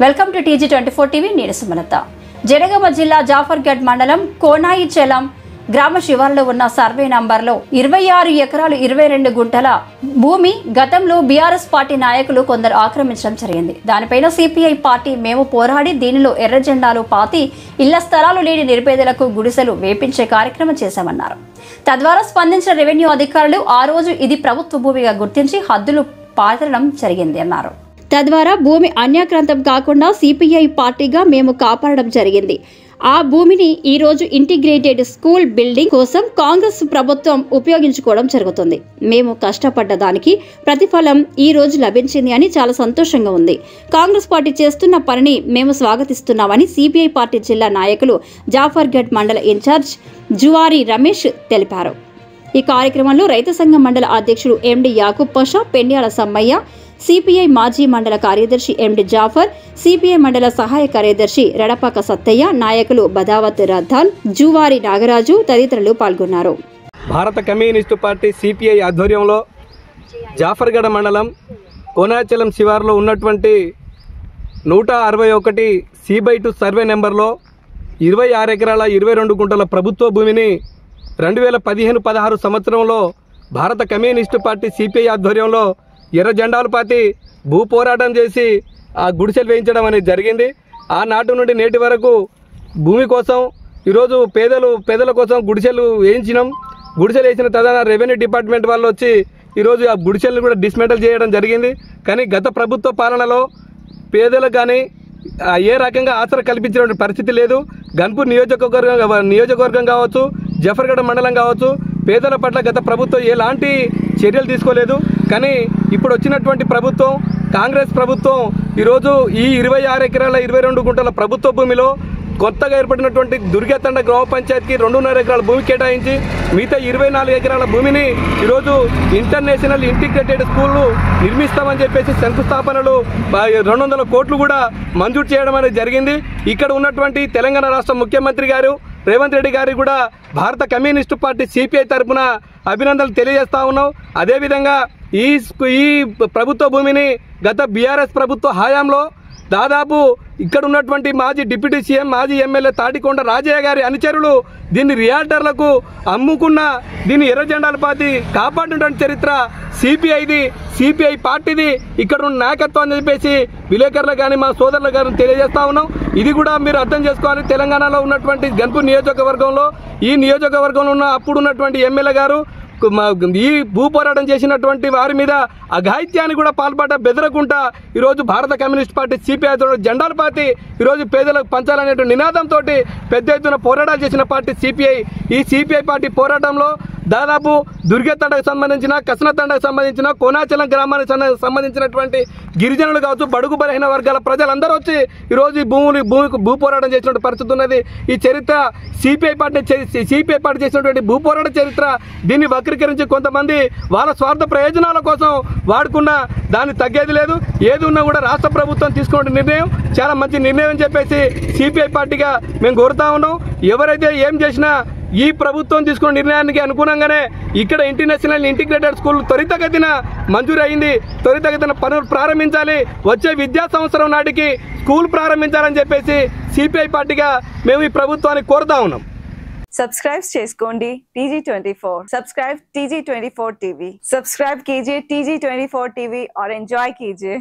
Welcome to TG24 TV. నేను సుమలత. జనగామ జిల్లా జాఫర్గఢ్ మండలం కోనాయిచెలం గ్రామ శివార్లో ఉన్న సర్వే నంబర్లో 26 ఎకరాలు 22 గుంటల భూమి గతంలో బీఆర్ఎస్ పార్టీ నాయకులు కొందరు ఆక్రమించడం జరిగింది. దానిపైన సిపిఐ పార్టీ మేము పోరాడి దీనిలో ఎర్ర జెండాలు పాతి ఇళ్ల స్థలాలు లేని నిరుపేదలకు గుడిసెలు వేపించే కార్యక్రమం చేశామన్నారు. తద్వారా స్పందించిన రెవెన్యూ అధికారులు ఆ రోజు ఇది ప్రభుత్వ భూమిగా గుర్తించి హద్దులు పాతడం జరిగింది అన్నారు. తద్వారా భూమి అన్యాక్రాంతం కాకుండా సిపిఐ పార్టీగా మేము కాపాడడం జరిగింది. ఆ భూమిని ఈ రోజు ఇంటిగ్రేటెడ్ స్కూల్ బిల్డింగ్ కోసం కాంగ్రెస్ ప్రభుత్వం ఉపయోగించుకోవడం జరుగుతుంది. మేము కష్టపడ్డ దానికి ప్రతిఫలం ఈ రోజు లభించింది అని చాలా సంతోషంగా ఉంది. కాంగ్రెస్ పార్టీ చేస్తున్న పనిని మేము స్వాగతిస్తున్నామని సిపిఐ పార్టీ జిల్లా నాయకులు జాఫర్గఢ్ మండల ఇన్ఛార్జ్ జువారి రమేష్ తెలిపారు. ఈ కార్యక్రమంలో రైతు సంఘం మండల అధ్యక్షుడు ఎండి యాకూబ్ పాషా, పెండ్యాల సమ్మయ్య, సిపిఐ మాజీ మండల కార్యదర్శి ఎండి జాఫర్, సిపిఐ మండల సహాయ కార్యదర్శి రడపాక సత్తయ్య, నాయకులు బదావత్ రథాన్, జువారి నాగరాజు తదితరులు పాల్గొన్నారు. భారత కమ్యూనిస్టు పార్టీ సిపిఐ ఆధ్వర్యంలో జాఫర్గఢ మండలం కోనాచలం శివార్లో ఉన్నటువంటి 161 C/2 సర్వే నెంబర్లో 26 ఎకరాల 22 గుంటల ప్రభుత్వ భూమిని 2015-16 సంవత్సరంలో భారత కమ్యూనిస్టు పార్టీ సిపిఐ ఆధ్వర్యంలో ఎర్ర జెండాలు పాతి భూ పోరాటం చేసి ఆ గుడిసెలు వేయించడం అనేది జరిగింది. ఆనాటి నుండి నేటి వరకు భూమి కోసం ఈరోజు పేదల కోసం గుడిసెలు వేయించినాం. గుడిసెలు వేసిన తదన రెవెన్యూ డిపార్ట్మెంట్ వాళ్ళు వచ్చి ఈరోజు ఆ గుడిసెలను కూడా డిస్మెంటల్ చేయడం జరిగింది. కానీ గత ప్రభుత్వ పాలనలో పేదలకు కానీ ఏ రకంగా ఆసరా కల్పించిన పరిస్థితి లేదు. గన్పూర్ నియోజకవర్గం కావచ్చు, జాఫర్గఢ మండలం కావచ్చు, పేదల పట్ల గత ప్రభుత్వం ఎలాంటి చర్యలు తీసుకోలేదు. కానీ ఇప్పుడు వచ్చినటువంటి ప్రభుత్వం, కాంగ్రెస్ ప్రభుత్వం ఈరోజు ఈ 26 ఎకరాల 22 గుంటల ప్రభుత్వ భూమిలో కొత్తగా ఏర్పడినటువంటి దుర్గతండ గ్రామ పంచాయతీకి 2.5 ఎకరాల భూమి కేటాయించి మిగతా 24 ఎకరాల భూమిని ఈరోజు ఇంటర్నేషనల్ ఇంటిగ్రేటెడ్ స్కూళ్ళు నిర్మిస్తామని చెప్పేసి శంకుస్థాపనలు 200 కోట్లు కూడా మంజూరు చేయడం అనేది జరిగింది. ఇక్కడ ఉన్నటువంటి తెలంగాణ రాష్ట్ర ముఖ్యమంత్రి గారు రేవంత్ రెడ్డి గారికి కూడా భారత కమ్యూనిస్టు పార్టీ సిపిఐ తరఫున అభినందనలు తెలియజేస్తా ఉన్నాం. అదేవిధంగా ఈ ప్రభుత్వ భూమిని గత బీఆర్ఎస్ ప్రభుత్వ హయాంలో దాదాపు ఇక్కడ ఉన్నటువంటి మాజీ డిప్యూటీ సీఎం, మాజీ ఎమ్మెల్యే తాటికొండ రాజయ్య గారి అనుచరులు దీన్ని రియాల్టర్లకు అమ్ముకున్న దీన్ని ఎర్ర జెండాలు పాతి కాపాడినటువంటి చరిత్ర సిపిఐది, సిపిఐ పార్టీది. ఇక్కడ ఉన్న నాయకత్వం అని చెప్పేసి విలేకరులకు కానీ మా సోదరులకు కానీ తెలియజేస్తా ఉన్నాం. ఇది కూడా మీరు అర్థం చేసుకోవాలి. తెలంగాణలో ఉన్నటువంటి గన్పూర్ నియోజకవర్గంలో ఈ నియోజకవర్గంలో ఉన్న అప్పుడున్నటువంటి ఎమ్మెల్యే గారు ఈ భూ పోరాటం చేసినటువంటి వారి మీద అఘాయిత్యాన్ని కూడా పాల్పడ్డ బెదరకుండా ఈరోజు భారత కమ్యూనిస్ట్ పార్టీ సిపిఐ జెండాలు పాతి ఈరోజు పేదలకు పంచాలనే నినాదంతో పెద్ద ఎత్తున పోరాటాలు చేసిన పార్టీ సిపిఐ. ఈ సిపిఐ పార్టీ పోరాటంలో దాదాపు దుర్గతండకు సంబంధించిన, కసనతండకు సంబంధించిన, కోనాచలం గ్రామానికి సంబంధించినటువంటి గిరిజనులు కావచ్చు, బడుగు బలహీన వర్గాల ప్రజలందరూ వచ్చి ఈరోజు ఈ భూ పోరాటం చేసినటువంటి పరిస్థితి ఉన్నది. ఈ చరిత్ర సిపిఐ పార్టీ చేసినటువంటి భూ పోరాట చరిత్ర. దీన్ని వక్రీకరించి కొంతమంది వాళ్ళ స్వార్థ ప్రయోజనాల కోసం వాడుకున్న దాన్ని తగ్గేది లేదు. ఏది ఉన్నా కూడా రాష్ట్ర ప్రభుత్వం తీసుకున్న నిర్ణయం చాలా మంచి నిర్ణయం అని చెప్పేసి సిపిఐ పార్టీగా మేము కోరుతా ఉన్నాం. ఎవరైతే ఏం చేసినా ఈ ప్రభుత్వం తీసుకున్న నిర్ణయానికి అనుగుణంగానే ఇక్కడ ఇంటర్నేషనల్ ఇంటిగ్రేటెడ్ స్కూల్ త్వరితగతిన మంజూరు అయింది. త్వరితగతిన పనులు ప్రారంభించాలి. వచ్చే విద్యా సంవత్సరం నాటికి స్కూల్ ప్రారంభించాలని చెప్పేసి సిపిఐ పార్టీగా మేము ఈ ప్రభుత్వాన్ని కోరుతా ఉన్నాం. सब्सक्राइब చేసుకోండి TG24. Subscribe TG24 TV. Subscribe कीजिए TG24 TV और एंजॉय कीजिए.